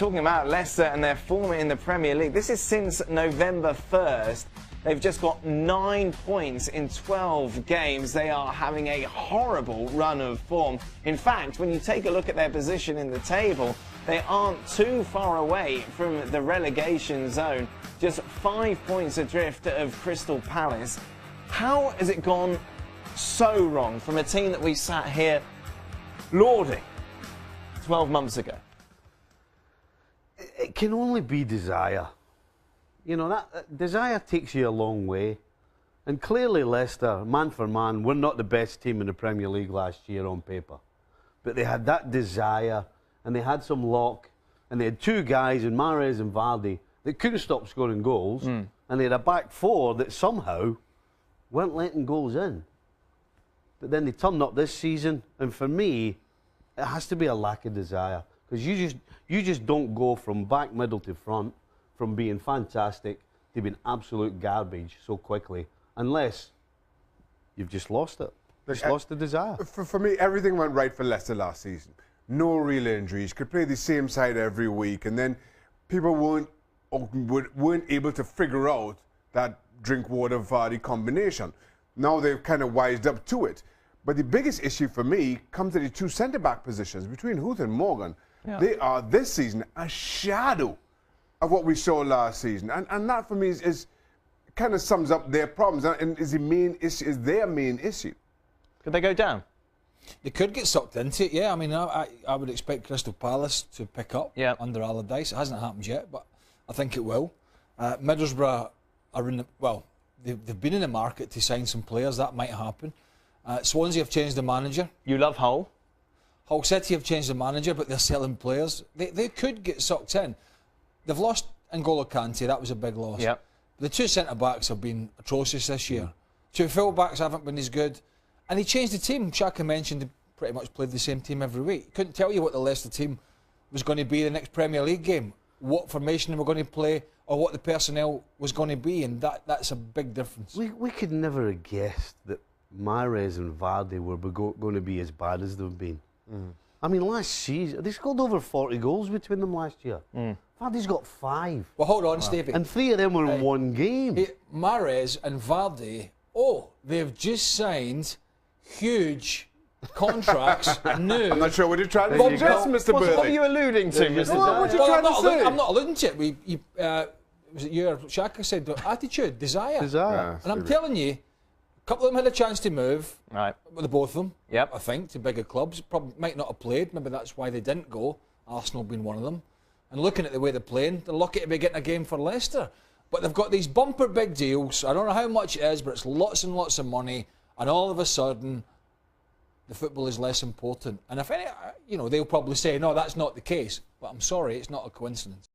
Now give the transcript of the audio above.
talking about Leicester and their form in the Premier League. This is since November 1st. They've just got 9 points in 12 games. They are having a horrible run of form. In fact, when you take a look at their position in the table, they aren't too far away from the relegation zone. Just 5 points adrift of Crystal Palace. How has it gone so wrong from a team that we sat here lauding 12 months ago? It can only be desire. You know, that desire takes you a long way. And clearly Leicester, man for man, were not the best team in the Premier League last year on paper. But they had that desire, and they had some luck, and they had two guys, in Mahrez and Vardy, that couldn't stop scoring goals, and they had a back four that somehow weren't letting goals in. But then they turned up this season, and for me, it has to be a lack of desire. Because you just don't go from back, middle to front, from being fantastic to being absolute garbage so quickly, unless you've just lost it. Just lost the desire. For me, everything went right for Leicester last season. No real injuries, could play the same side every week, and then people weren't able to figure out that Drinkwater-Vardy combination. Now they've kind of wised up to it. But the biggest issue for me comes to the two centre-back positions between Huth and Morgan. Yeah. They are, this season, a shadow of what we saw last season. And that, for me, is kind of sums up their problems and is their main issue. Could they go down? They could get sucked into it, yeah. I mean, I would expect Crystal Palace to pick up under Allardyce. It hasn't happened yet, but I think it will. Middlesbrough are in the, well, they've been in the market to sign some players. That might happen. Swansea have changed the manager. You love Hull? Hull City have changed the manager, but they're selling players. They could get sucked in. They've lost N'Golo Kante. That was a big loss. Yep. The two centre-backs have been atrocious this year. Two full-backs haven't been as good. And he changed the team. Xhaka mentioned he pretty much played the same team every week. He couldn't tell you what the Leicester team was going to be the next Premier League game, what formation they were going to play, or what the personnel was going to be, and that's a big difference. We could never have guessed that Mahrez and Vardy were going to be as bad as they've been. I mean, last season, they scored over 40 goals between them last year. Vardy's got 5. Well, hold on, Stevie. And 3 of them were in one game. Mahrez and Vardy, they've just signed huge contracts. New. I'm not sure what you're trying to suggest, Mr. Burley. What are you alluding to, Mr. What are you trying to say? I'm not alluding to it. Was it you or Xhaka said attitude, desire. Desire. And I'm telling you, a couple of them had a chance to move. Right. With both of them. Yep. I think, to bigger clubs. Probably might not have played. Maybe that's why they didn't go. Arsenal being one of them. And looking at the way they're playing, they're lucky to be getting a game for Leicester. But they've got these bumper big deals. I don't know how much it is, but it's lots and lots of money. And all of a sudden, the football is less important. And if any, they'll probably say, no, that's not the case. But I'm sorry, it's not a coincidence.